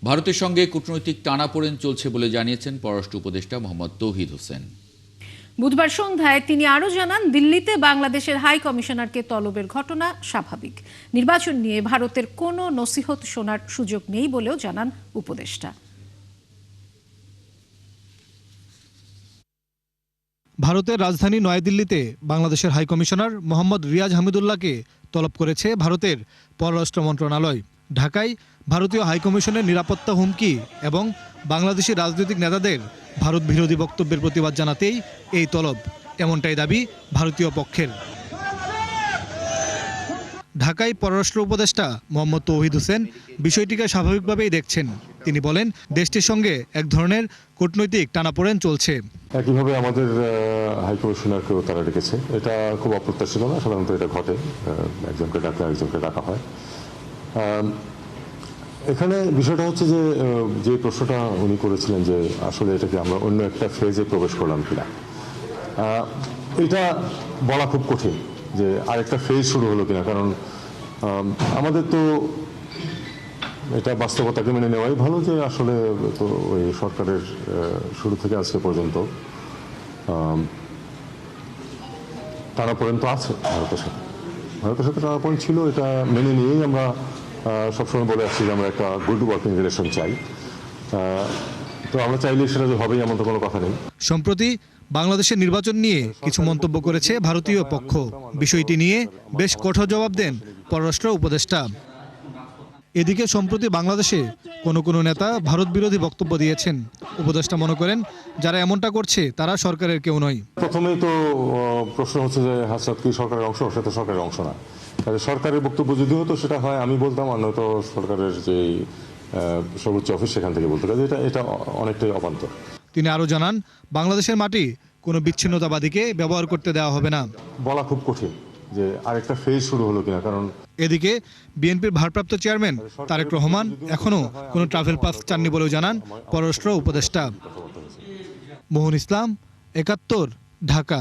ভারতের সঙ্গে কূটনৈতিক টানাপোড়েন চলছে বলে জানিয়েছেন পররাষ্ট্র উপদেষ্টা মোহাম্মদ তৌহিদ হোসেন। বুধবার সন্ধ্যায় তিনি আরও জানান, দিল্লিতে বাংলাদেশের হাই কমিশনারকে তলবের ঘটনা স্বাভাবিক। নির্বাচন নিয়ে ভারতের কোনো নসিহত শোনার সুযোগ নেই বলেও জানান উপদেষ্টা। ভারতের রাজধানী নয়াদিল্লিতে বাংলাদেশের হাই কমিশনার মোহাম্মদ রিয়াজ হামিদুল্লাহকে তলব করেছে ভারতের পররাষ্ট্র মন্ত্রণালয়। ঢাকায় ভারতীয় হাইকমিশনের নিরাপত্তা হুমকি এবং বাংলাদেশি রাজনৈতিক নেতাদের ভারত বিরোধী বক্তব্যের প্রতিবাদ জানাতেই এই তলব, এমনটাই দাবি ভারতীয় পক্ষের। ঢাকায় পররাষ্ট্র উপদেষ্টা মোহাম্মদ তৌহিদ হোসেন বিষয়টিকে স্বাভাবিকভাবেই দেখছেন। তিনি বলেন, দেশটির সঙ্গে এক ধরনের কূটনৈতিক টানাপোড়েন চলছে। একইভাবে আমাদের হাই কমিশনারকেও তারা ডেকেছে। এটা খুব অপ্রত্যাশিত না, সাধারণত এটা ঘটে, একজনকে ডাকলে আরেকজনকে ডাকা হয়। এখানে বিষয়টা হচ্ছে যে প্রশ্নটা উনি করেছিলেন যে আসলে এটাকে আমরা অন্য একটা ফেজে প্রবেশ করলাম কিনা, এটা বলা খুব কঠিন যে আরেকটা ফেজ শুরু হলো কিনা। কারণ আমাদের তো এটা বাস্তবতাকে মেনে নেওয়াই ভালো যে আসলে তো ওই সরকারের শুরু থেকে আজকে পর্যন্ত টানাপোড়েন তো আছে ভারতের সাথে টানাপোড়েন ছিল। এটা মেনে নিয়েই আমরা সবসময় বলে আসছি যে আমরা একটা গুড ওয়ার্কিং রিলেশন চাই। তো আমরা চাইলে সেটা যে হবেই এমন তো কোনো কথা নেই। সম্প্রতি বাংলাদেশের নির্বাচন নিয়ে কিছু মন্তব্য করেছে ভারতীয় পক্ষ। বিষয়টি নিয়ে বেশ কঠোর জবাব দেন পররাষ্ট্র উপদেষ্টা। এদিকে সম্প্রতি বাংলাদেশে কোনো নেতা ভারত বিরোধী বক্তব্য দিয়েছেন। উপদেষ্টা মনে করেন, যারা এমনটা করছে তারা সরকারের কেউ নয়। প্রথমেই তো প্রশ্ন হচ্ছে যে হাসনাত কি সরকারের অংশ? সেটা সরকারের অংশ না। সরকারের বক্তব্য যদি হতো সেটা হয় আমি বলতাম, আর নয়তো সরকারের যে সর্বোচ্চ অফিস সেখান থেকে বলতে পারে। এটা অনেকটাই অবান্তর। তিনি আরও জানান, বাংলাদেশের মাটি কোনো বিচ্ছিন্নতাবাদীকে ব্যবহার করতে দেওয়া হবে না। বলা খুব কঠিন যে আরেকটা ফেজ শুরু হলো কিনা। কারণ এদিকে বিএনপির ভারপ্রাপ্ত চেয়ারম্যান তারেক রহমান এখনও কোনো ট্রাভেল পাস চাননি বলেও জানান পররাষ্ট্র উপদেষ্টা। মোহন ইসলাম, ৭১, ঢাকা।